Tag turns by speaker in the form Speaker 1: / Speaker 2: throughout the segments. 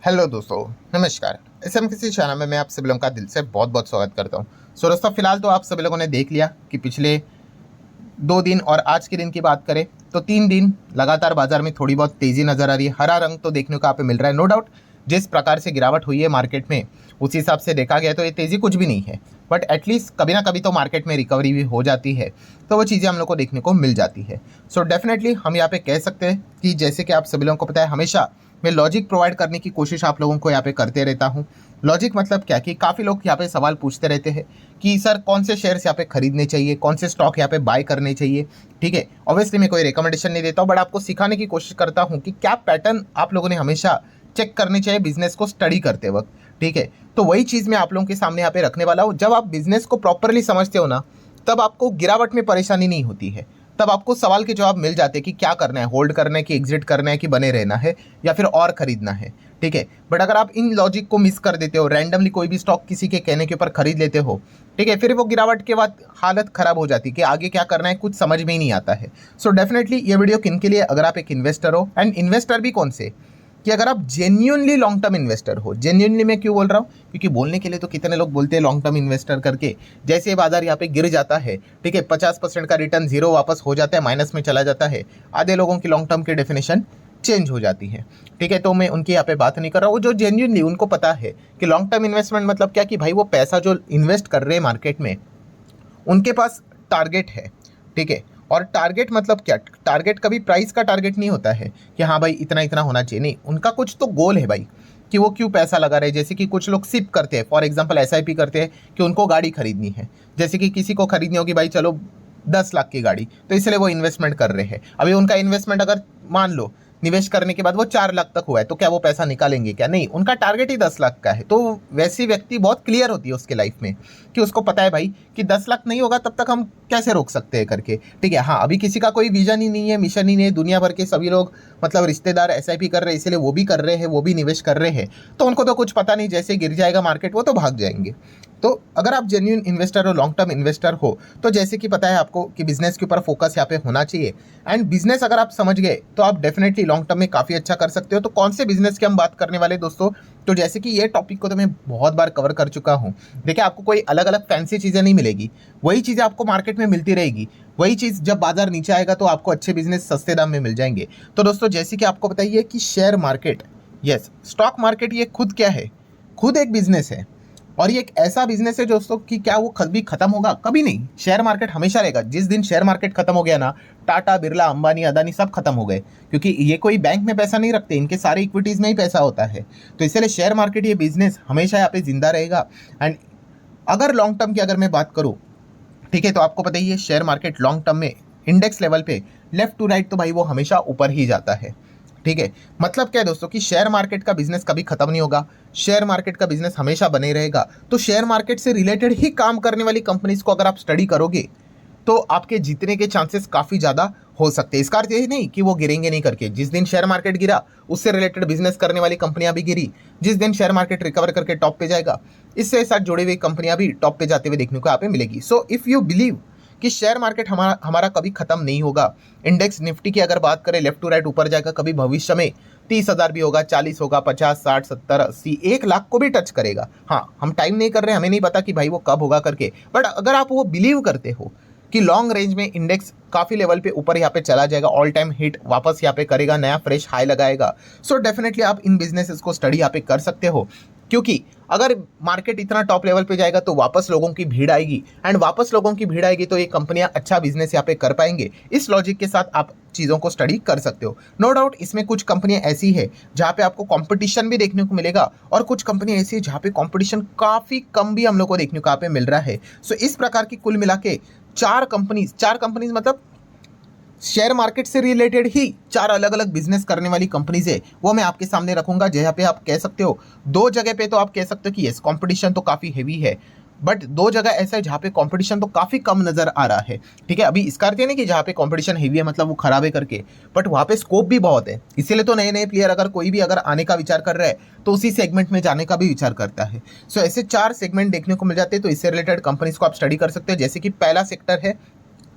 Speaker 1: Hello दोस्तों, नमस्कार। किसी चैनल में मैं आप सभी लोगों का दिल से बहुत बहुत स्वागत करता हूँ। दोस्तों, फिलहाल तो आप सभी लोगों ने देख लिया कि पिछले 2 दिन और आज के दिन की बात करें तो 3 दिन लगातार बाजार में थोड़ी बहुत तेज़ी नज़र आ रही है। हरा रंग तो देखने को यहाँ पे मिल रहा है। नो डाउट जिस प्रकार से गिरावट हुई है मार्केट में, उस हिसाब से देखा गया तो ये तेज़ी कुछ भी नहीं है, बट एटलीस्ट कभी ना कभी तो मार्केट में रिकवरी भी हो जाती है, तो वो चीज़ें हम लोग को देखने को मिल जाती है। सो डेफिनेटली हम यहाँ पे कह सकते हैं कि जैसे कि आप सभी लोगों को पता है, हमेशा मैं लॉजिक प्रोवाइड करने की कोशिश आप लोगों को यहाँ पे करते रहता हूँ। लॉजिक मतलब क्या कि काफ़ी लोग यहाँ पे सवाल पूछते रहते हैं कि सर कौन से शेयर्स यहाँ पे खरीदने चाहिए, कौन से स्टॉक यहाँ पे बाय करने चाहिए। ठीक है, ऑब्वियसली मैं कोई रिकमेंडेशन नहीं देता हूँ, बट आपको सिखाने की कोशिश करता हूँ कि क्या पैटर्न आप लोगों ने हमेशा चेक करनी चाहिए बिजनेस को स्टडी करते वक्त। ठीक है, तो वही चीज़ मैं आप लोगों के सामने यहाँ पे रखने वाला हूँ। जब आप बिजनेस को प्रॉपरली समझते हो ना, तब आपको गिरावट में परेशानी नहीं होती है। तब आपको सवाल के जवाब मिल जाते हैं कि क्या करना है, होल्ड करना है कि एग्जिट करना है कि बने रहना है या फिर और खरीदना है। ठीक है, बट अगर आप इन लॉजिक को मिस कर देते हो, रैंडमली कोई भी स्टॉक किसी के कहने के ऊपर खरीद लेते हो, ठीक है, फिर वो गिरावट के बाद हालत खराब हो जाती है कि आगे क्या करना है कुछ समझ में ही नहीं आता है। सो डेफिनेटली ये वीडियो किन के लिए, अगर आप एक इन्वेस्टर हो, एंड इन्वेस्टर भी कौन से, कि अगर आप जेन्युइनली लॉन्ग टर्म इन्वेस्टर हो। जेन्युइनली मैं क्यों बोल रहा हूँ, क्योंकि बोलने के लिए तो कितने लोग बोलते हैं लॉन्ग टर्म इन्वेस्टर करके, जैसे बाजार यहाँ पे गिर जाता है, ठीक है, 50% का रिटर्न जीरो वापस हो जाता है, माइनस में चला जाता है, आधे लोगों की लॉन्ग टर्म की डेफिनेशन चेंज हो जाती है। ठीक है, तो मैं उनकी यहाँ पे बात नहीं कर रहा हूँ। जो जेन्युइनली उनको पता है कि लॉन्ग टर्म इन्वेस्टमेंट मतलब क्या, कि भाई वो पैसा जो इन्वेस्ट कर रहे हैं मार्केट में, उनके पास टारगेट है। ठीक है, और टारगेट मतलब क्या, टारगेट कभी प्राइस का टारगेट नहीं होता है कि हाँ भाई इतना इतना होना चाहिए, नहीं, उनका कुछ तो गोल है भाई कि वो क्यों पैसा लगा रहे हैं। जैसे कि कुछ लोग सिप करते हैं, फॉर एग्जांपल एसआईपी करते हैं कि उनको गाड़ी खरीदनी है। जैसे कि किसी को खरीदनी होगी भाई चलो 10 लाख की गाड़ी, तो इसलिए वो इन्वेस्टमेंट कर रहे हैं। अभी उनका इन्वेस्टमेंट अगर मान लो निवेश करने के बाद वो 4 लाख तक हुआ है, तो क्या वो पैसा निकालेंगे? क्या नहीं, उनका टारगेट ही 10 लाख का है। तो वैसी व्यक्ति बहुत क्लियर होती है उसके लाइफ में कि उसको पता है भाई कि 10 लाख नहीं होगा तब तक हम कैसे रोक सकते हैं करके। ठीक है, हाँ, अभी किसी का कोई विजन ही नहीं है, मिशन ही नहीं है, दुनिया भर के सभी लोग मतलब रिश्तेदार एसआईपी कर रहे हैं, इसलिए वो भी कर रहे हैं, वो भी निवेश कर रहे हैं, तो उनको तो कुछ पता नहीं, जैसे गिर जाएगा मार्केट वो तो भाग जाएंगे। तो अगर आप जेन्युइन इन्वेस्टर हो, लॉन्ग टर्म इन्वेस्टर हो, तो जैसे कि पता है आपको कि बिजनेस के ऊपर फोकस यहाँ पे होना चाहिए। एंड बिजनेस अगर आप समझ गए तो आप डेफिनेटली लॉन्ग टर्म में काफ़ी अच्छा कर सकते हो। तो कौन से बिजनेस की हम बात करने वाले दोस्तों, तो जैसे कि ये टॉपिक को तो मैं बहुत बार कवर कर चुका हूँ। देखिए, आपको कोई अलग अलग फैंसी चीज़ें नहीं मिलेगी, वही चीज़ें आपको मार्केट में मिलती रहेगी। वही चीज़ जब बाजार नीचे आएगा तो आपको अच्छे बिजनेस सस्ते दाम में मिल जाएंगे। तो दोस्तों, जैसे कि आपको बताइए कि share market, yes, stock market, ये खुद क्या है, खुद एक बिजनेस है। और ये एक ऐसा बिजनेस है दोस्तों कि क्या वो कभी खत्म होगा? कभी नहीं। शेयर मार्केट हमेशा रहेगा। जिस दिन शेयर मार्केट खत्म हो गया ना, टाटा, बिरला, अंबानी, अदानी सब खत्म हो गए, क्योंकि ये कोई बैंक में पैसा नहीं रखते, इनके सारे इक्विटीज में ही पैसा होता है। तो इसलिए शेयर मार्केट, ये बिजनेस हमेशा यहाँ पे जिंदा रहेगा। एंड अगर लॉन्ग टर्म की अगर मैं बात करूँ, ठीक है, तो आपको पता ही है शेयर मार्केट लॉन्ग टर्म में इंडेक्स लेवल पे लेफ्ट टू राइट तो भाई वो हमेशा ऊपर ही जाता है। ठीक है, मतलब क्या है दोस्तों कि शेयर मार्केट का बिजनेस कभी खत्म नहीं होगा, शेयर मार्केट का बिजनेस हमेशा बने रहेगा। तो शेयर मार्केट से रिलेटेड ही काम करने वाली कंपनीज को अगर आप स्टडी करोगे तो आपके जीतने के चांसेस काफ़ी ज़्यादा हो सकते हैं। इसका अर्थ यही नहीं कि वो गिरेंगे नहीं करके। जिस दिन शेयर मार्केट गिरा, उससे रिलेटेड बिजनेस करने वाली कंपनियां भी गिरी। जिस दिन शेयर मार्केट रिकवर करके टॉप पे जाएगा, इससे साथ जुड़ी हुई कंपनियां भी टॉप पे जाते हुए देखने को यहाँ पे मिलेगी। सो इफ़ यू बिलीव कि शेयर मार्केट हमारा हमारा कभी खत्म नहीं होगा, इंडेक्स निफ्टी की अगर बात करें लेफ्ट टू राइट ऊपर जाएगा, कभी भविष्य में 30,000 भी होगा, 40 होगा, 50, 60, 70, 80, 1 लाख को भी टच करेगा। हाँ, हम टाइम नहीं कर रहे, हमें नहीं पता कि भाई वो कब होगा करके, बट अगर आप वो बिलीव करते हो कि लॉन्ग रेंज में इंडेक्स काफ़ी लेवल पे ऊपर यहाँ पे चला जाएगा, ऑल टाइम हिट वापस यहाँ पे करेगा, नया फ्रेश हाई लगाएगा, सो डेफिनेटली आप इन बिजनेसेस को स्टडी यहाँ पे कर सकते हो। क्योंकि अगर मार्केट इतना टॉप लेवल पे जाएगा तो वापस लोगों की भीड़ आएगी, एंड वापस लोगों की भीड़ आएगी तो ये कंपनियां अच्छा बिजनेस यहाँ पे कर पाएंगे। इस लॉजिक के साथ आप चीज़ों को स्टडी कर सकते हो। नो डाउट इसमें कुछ कंपनियां ऐसी है जहाँ पे आपको कंपटीशन भी देखने को मिलेगा, और कुछ कंपनियां ऐसी है जहाँ पे कंपटीशन काफ़ी कम भी हम लोग को देखने को यहाँ पे मिल रहा है। सो इस प्रकार की कुल मिला के चार कंपनीज मतलब शेयर मार्केट से रिलेटेड ही 4 अलग अलग बिजनेस करने वाली कंपनीज है, वो मैं आपके सामने रखूंगा। जहाँ पे आप कह सकते हो, 2 जगह पे तो आप कह सकते हो कि यस कंपटीशन तो काफ़ी हेवी है, बट 2 जगह ऐसा है जहाँ पे कंपटीशन तो काफ़ी कम नज़र आ रहा है। ठीक है, अभी इसका अर्थ नहीं कि जहाँ पे कंपटीशन हेवी है मतलब वो खराब है करके, बट वहाँ पे स्कोप भी बहुत है। इसीलिए तो नए नए प्लेयर अगर कोई भी अगर आने का विचार कर रहा है तो उसी सेगमेंट में जाने का भी विचार करता है। सो ऐसे 4 सेगमेंट देखने को मिल जाते हैं। तो इससे रिलेटेड कंपनीज को आप स्टडी कर सकते हैं। जैसे कि पहला सेक्टर है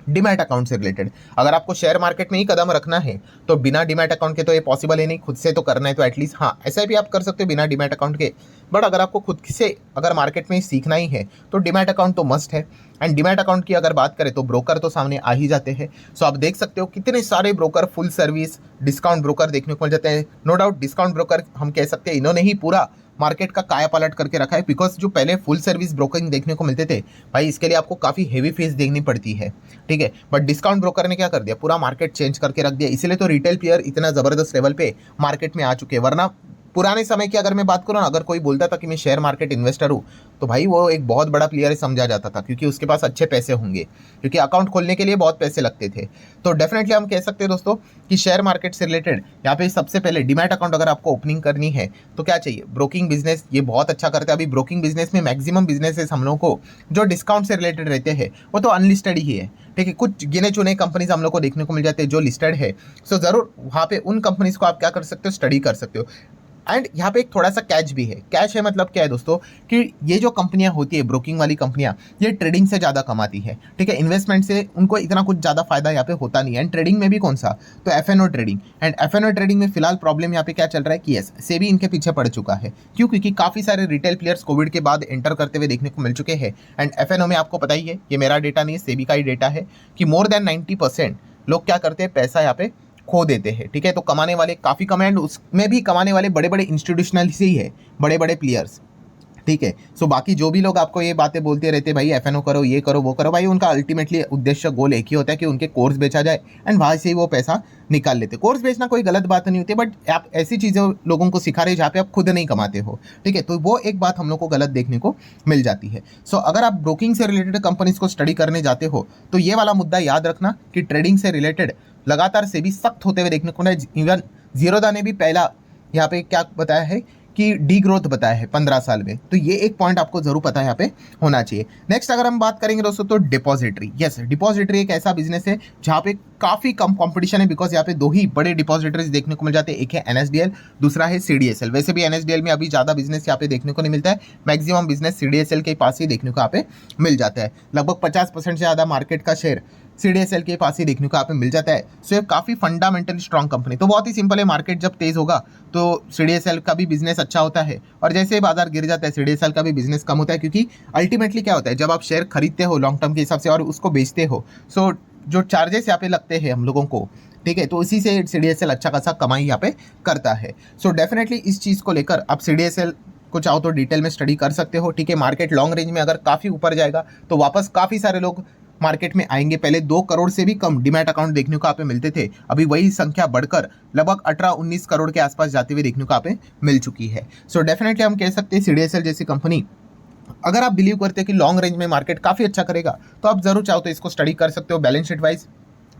Speaker 1: डीमैट अकाउंट से रिलेटेड। अगर आपको शेयर मार्केट में ही कदम रखना है तो बिना डीमैट अकाउंट के तो ये पॉसिबल है नहीं, खुद से तो करना है तो एटलीस्ट हाँ एसआईपी आप कर सकते हो बिना डीमैट अकाउंट के। बट अगर आपको खुद से अगर मार्केट में सीखना ही है तो डीमैट अकाउंट तो मस्ट है। एंड डीमैट अकाउंट की अगर बात करें तो ब्रोकर तो सामने आ ही जाते हैं। सो आप देख सकते हो कितने सारे broker, full service discount broker देखने को मिल जाते हैं। नो डाउट डिस्काउंट ब्रोकर हम कह सकते हैं इन्होंने ही पूरा मार्केट का काया पलट करके रखा है, बिकॉज जो पहले फुल सर्विस ब्रोकरिंग देखने को मिलते थे भाई इसके लिए आपको काफ़ी हेवी फीस देनी पड़ती है, ठीक है। बट डिस्काउंट ब्रोकर ने क्या कर दिया, पूरा मार्केट चेंज करके रख दिया। इसीलिए तो रिटेल प्लेयर इतना ज़बरदस्त लेवल पे मार्केट में आ चुके हैं। वरना पुराने समय की अगर मैं बात करूँ ना, अगर कोई बोलता था कि मैं शेयर मार्केट इन्वेस्टर हूँ तो भाई वो एक बहुत बड़ा प्लेयर समझा जाता था, क्योंकि उसके पास अच्छे पैसे होंगे, क्योंकि अकाउंट खोलने के लिए बहुत पैसे लगते थे। तो डेफिनेटली हम कह सकते हैं दोस्तों कि शेयर मार्केट से रिलेटेड यहाँ पे सबसे पहले डीमैट अकाउंट अगर आपको ओपनिंग करनी है तो क्या चाहिए, ब्रोकिंग बिजनेस ये बहुत अच्छा करता है। अभी ब्रोकिंग बिजनेस में मैक्सिमम बिजनेसेस हम लोग को जो डिस्काउंट से रिलेटेड रहते हैं वो तो अनलिस्टेड ही है, ठीक है। कुछ गिने चुने कंपनीज हम लोग को देखने को मिल जाते हैं जो लिस्टेड है। सो जरूर वहाँ पे उन कंपनीज को आप क्या कर सकते हो, स्टडी कर सकते हो। एंड यहाँ पे एक थोड़ा सा कैच भी है। कैच है मतलब क्या है दोस्तों कि ये जो कंपनियां होती है ब्रोकिंग वाली कंपनियां, ये ट्रेडिंग से ज़्यादा कमाती है, ठीक है। इन्वेस्टमेंट से उनको इतना कुछ ज़्यादा फायदा यहाँ पे होता नहीं है। एंड ट्रेडिंग में भी कौन सा, तो FNO trading. And FNO trading में फिलहाल प्रॉब्लम यहाँ पे क्या चल रहा है कि यस सेबी इनके पीछे पड़ चुका है। क्यों, क्योंकि काफ़ी सारे रिटेल प्लेयर्स कोविड के बाद एंटर करते हुए देखने को मिल चुके हैं। एंड एफएनओ में आपको पता ही है, ये मेरा डेटा नहीं है, सेबी का ही डेटा है कि मोर देन 90% लोग क्या करते हैं, पैसा यहाँ पे खो देते हैं, ठीक है। तो कमाने वाले काफ़ी कम, एंड उसमें भी कमाने वाले बड़े बड़े इंस्टीट्यूशनल से ही है, बड़े बड़े प्लेयर्स, ठीक है। सो बाकी जो भी लोग आपको ये बातें बोलते रहते भाई एफएनओ करो, ये करो, वो करो, भाई उनका अल्टीमेटली उद्देश्य गोल एक ही होता है कि उनके कोर्स बेचा जाए एंड वहाँ से ही वो पैसा निकाल लेते। कोर्स बेचना कोई गलत बात नहीं होती, बट आप ऐसी चीज़ें लोगों को सिखा रहे जहाँ पे आप खुद नहीं कमाते हो, ठीक है। तो वो एक बात हम लोग को गलत देखने को मिल जाती है। सो अगर आप ब्रोकिंग से रिलेटेड कंपनीज को स्टडी करने जाते हो तो ये वाला मुद्दा याद रखना कि ट्रेडिंग से रिलेटेड लगातार से भी सख्त होते हुए देखने को मिला। इवन जीरोदा ने भी पहला यहाँ पे क्या बताया है कि डी ग्रोथ बताया है 15 साल में। तो ये एक पॉइंट आपको जरूर पता है यहाँ पे होना चाहिए। नेक्स्ट अगर हम बात करेंगे दोस्तों तो डिपॉजिटरी। यस, डिपॉजिटरी एक ऐसा बिजनेस है जहाँ पे काफ़ी कम कंपटीशन है, बिकॉज यहाँ पे दो ही बड़े डिपॉजिटरीज देखने को मिल जाते हैं, एक है एनएसडीएल, दूसरा है सीडीएसएल। वैसे भी एनएसडीएल में अभी ज़्यादा बिजनेस यहाँ पे देखने को नहीं मिलता है, मैक्सिमम बिजनेस सीडीएसएल के पास ही देखने को यहाँ पे मिल जाता है। लगभग 50% से ज़्यादा मार्केट का शेयर सीडीएसएल के पास ही देखने को यहाँ पे मिल जाता है। सो ये काफ़ी फंडामेंटली स्ट्रॉन्ग कंपनी। तो बहुत ही सिंपल है, मार्केट जब तेज होगा तो सीडीएसएल का भी बिजनेस अच्छा होता है, और जैसे बाजार गिर जाता है सीडीएसएल का भी बिजनेस कम होता है। क्योंकि अल्टीमेटली क्या होता है, जब आप शेयर खरीदते हो लॉन्ग टर्म के हिसाब से और उसको बेचते हो, सो जो चार्जेस यहाँ पे लगते हैं हम लोगों को, ठीक है, तो इसी से सीडीएसएल अच्छा खासा कमाई यहाँ पे करता है। सो डेफिनेटली इस चीज़ को लेकर आप सीडीएसएल को चाहो तो डिटेल में स्टडी कर सकते हो, ठीक है। मार्केट लॉन्ग रेंज में अगर काफ़ी ऊपर जाएगा तो वापस काफ़ी सारे लोग मार्केट में आएंगे। पहले 2 करोड़ से भी कम डीमैट अकाउंट देखने को यहाँ पे मिलते थे, अभी वही संख्या बढ़कर लगभग 18-19 करोड़ के आसपास जाते हुए देखने को यहाँ पे मिल चुकी है। सो डेफिनेटली हम कह सकते हैं सीडीएसएल जैसी कंपनी, अगर आप बिलीव करते हैं कि लॉन्ग रेंज में मार्केट काफ़ी अच्छा करेगा तो आप जरूर चाहो तो इसको स्टडी कर सकते हो। Balance sheet wise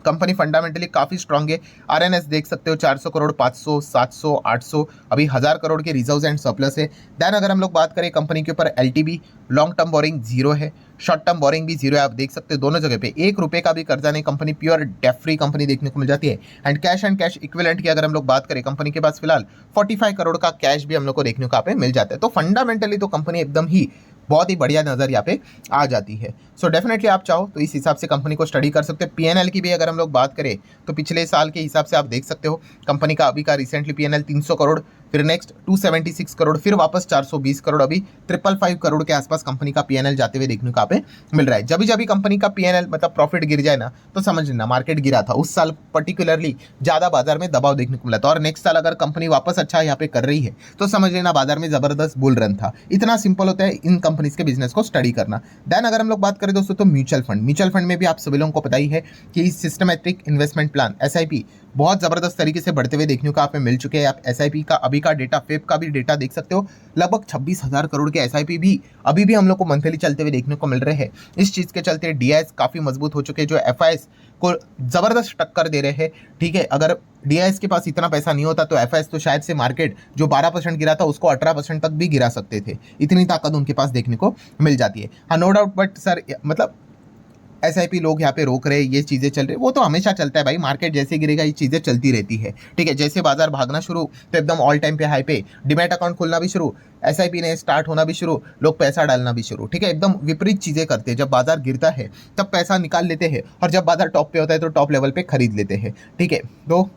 Speaker 1: company fundamentally काफ़ी स्ट्रांग है। आरएनएस देख सकते हो 400 करोड़, 500, 700, 800, अभी 1000 करोड़ के रिजर्व्स एंड सरप्लस है। देन अगर हम लोग बात करें कंपनी के ऊपर LTV, long term borrowing zero है, शॉर्ट टर्म बोरिंग भी जीरो है। आप देख सकते हो दोनों जगह पे 1 रुपये का भी कर्जा नहीं, company pure debt free company देखने को मिल जाती है। एंड कैश इक्विवेलेंट की अगर हम लोग बात करें, कंपनी के पास फिलहाल 45 करोड़ का कैश भी हम लोग को देखने को यहाँ पे मिल जाता है। तो फंडामेंटली तो कंपनी एकदम ही बहुत ही बढ़िया नज़र यहाँ पे आ जाती है। सो डेफिनेटली आप चाहो तो इस हिसाब से कंपनी को स्टडी कर सकते हो। पीएनएल की भी अगर हम लोग बात करें तो पिछले साल के हिसाब से आप देख सकते हो कंपनी का अभी का रिसेंटली पीएनएल 300 करोड़, फिर नेक्स्ट 276 करोड़, फिर वापस 420 करोड़, अभी 555 करोड़ के आसपास कंपनी का पीएनएल जाते हुए देखने को यहाँ पे मिल रहा है। जब भी कंपनी का पीएनएल मतलब प्रॉफिट गिर जाए ना तो समझ लेना मार्केट गिरा था। उस साल पर्टिकुलरली ज़्यादा बाजार में दबाव देखने को मिला था, और नेक्स्ट साल अगर कंपनी वापस अच्छा यहाँ पे कर रही है तो समझ लेना बाजार में जबरदस्त बुल रन था। इतना सिंपल होता है इन कंपनीज के बिजनेस को स्टडी करना। देन अगर हम लोग बात करें दोस्तों तो म्यूचुअल फंड में भी आप सभी लोगों को पता ही है कि सिस्टमैटिक इन्वेस्टमेंट प्लान एसआईपी बहुत ज़बरदस्त तरीके से बढ़ते हुए देखने को आप मिल चुके हैं। आप एसआईपी का अभी का डेटा, फेब का भी डेटा देख सकते हो, लगभग 26,000 करोड़ के एसआईपी भी अभी भी हम लोग को मंथली चलते हुए देखने को मिल रहे हैं। इस चीज़ के चलते डीआईएस काफ़ी मजबूत हो चुके हैं, जो एफआईएस को ज़बरदस्त टक्कर दे रहे हैं, ठीक है। अगर डीआईएस के पास इतना पैसा नहीं होता तो एफआईएस तो शायद से मार्केट जो 12% गिरा था उसको 18% तक भी गिरा सकते थे। इतनी ताकत उनके पास देखने को मिल जाती है। हाँ, नो डाउट, बट सर मतलब SIP लोग यहाँ पे रोक रहे हैं, ये चीज़ें चल रही है, वो तो हमेशा चलता है भाई, मार्केट जैसे गिरेगा ये चीज़ें चलती रहती है, ठीक है। जैसे बाजार भागना शुरू तो एकदम ऑल टाइम पे हाई पे डिमैट अकाउंट खुलना भी शुरू, SIP ने स्टार्ट होना भी शुरू, लोग पैसा डालना भी शुरू, ठीक है। एकदम विपरीत चीज़ें करते हैं, जब बाजार गिरता है तब पैसा निकाल लेते हैं, और जब बाजार टॉप पे होता है तो टॉप लेवल पे खरीद लेते हैं, ठीक है। तो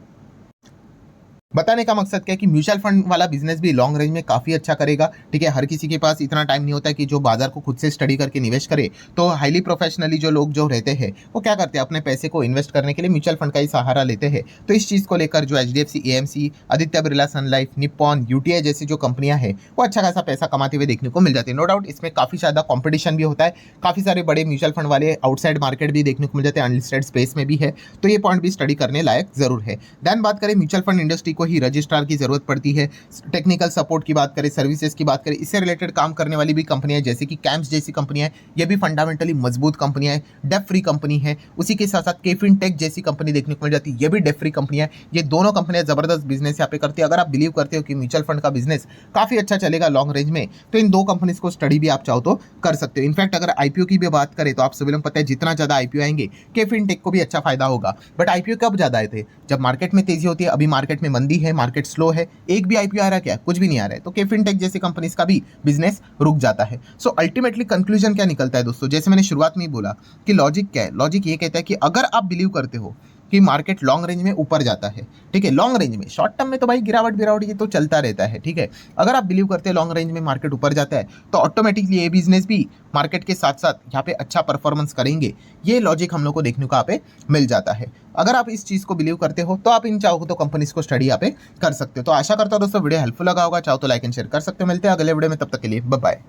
Speaker 1: बताने का मकसद क्या है कि म्यूचुअल फंड वाला बिजनेस भी लॉन्ग रेंज में काफ़ी अच्छा करेगा, ठीक है। हर किसी के पास इतना टाइम नहीं होता है कि जो बाजार को खुद से स्टडी करके निवेश करे, तो हाईली प्रोफेशनली जो लोग जो रहते हैं वो क्या करते हैं, अपने पैसे को इन्वेस्ट करने के लिए म्यूचुअल फंड का ही सहारा लेते हैं। तो इस चीज़ को लेकर जो HDFC AMC, आदित्य बिरला सन लाइफ, निप्पॉन, UTI जैसी जो कंपनियां हैं वो अच्छा खासा पैसा कमाते हुए देखने को मिल जाती है। नो डाउट इसमें काफ़ी ज़्यादा कॉम्पिटिशन भी होता है, काफ़ी सारे बड़े म्यूचुअल फंड वाले आउटसाइड मार्केट भी देखने को मिल जाते हैं, अनलिस्टेड स्पेस में भी है, तो ये पॉइंट भी स्टडी करने लायक जरूर है। देन बात करें म्यूचुअल फंड इंडस्ट्री को ही रजिस्ट्रार की जरूरत पड़ती है, टेक्निकल सपोर्ट की बात करें, सर्विसेज की बात करें, इससे रिलेटेड काम करने वाली भी कंपनियां जैसे कि कैम्प्स जैसी कंपनियां हैं, ये भी फंडामेंटली मजबूत कंपनियां हैं, डेप फ्री कंपनी है। उसी के साथ साथ केफिन टेक जैसी कंपनी देखने को मिल जाती है, ये भी डेप फ्री कंपनियां है। ये दोनों कंपनियां जबरदस्त बिजनेस यहाँ पे करती है। अगर आप बिलीव करते हो कि म्यूचुअल फंड का बिजनेस काफी अच्छा चलेगा लॉन्ग रेंज में, तो इन दो कंपनीज को स्टडी भी आप चाहो तो कर सकते हो। इनफैक्ट अगर IPO की भी बात करें तो आप सभी लोग पता है जितना ज्यादा IPO आएंगे केफिन टेक को भी अच्छा फायदा होगा। बट IPO कब ज्यादा आए थे, जब मार्केट में तेजी होती है। अभी मार्केट में मंदी है, मार्केट स्लो है, एक भी IPO आ रहा है क्या, कुछ भी नहीं आ रहा है, तो केफिन टेक जैसी कंपनीज का भी बिजनेस रुक जाता है। सो अल्टीमेटली कंक्लूजन क्या निकलता है दोस्तों, जैसे मैंने शुरुआत में ही बोला कि लॉजिक क्या है, लॉजिक ये कहता है कि अगर आप बिलीव करते हो कि मार्केट लॉन्ग रेंज में ऊपर जाता है, ठीक है, लॉन्ग रेंज में, शॉर्ट टर्म में तो भाई गिरावट ये तो चलता रहता है, ठीक है। अगर आप बिलीव करते हैं लॉन्ग रेंज में मार्केट ऊपर जाता है, तो ऑटोमेटिकली ये बिजनेस भी मार्केट के साथ साथ यहाँ पे अच्छा परफॉर्मेंस करेंगे। ये लॉजिक हम लोग को देखने को यहाँ पे मिल जाता है। अगर आप इस चीज़ को बिलीव करते हो तो आप इन चाहो तो कंपनीज को स्टडी यहाँ पे कर सकते हो। तो आशा करता हूँ दोस्तों वीडियो हेल्पफुल लगा होगा, चाहो तो लाइक एंड शेयर कर सकते हो। मिलते हैं अगले वीडियो में, तब तक के लिए बाय बाय।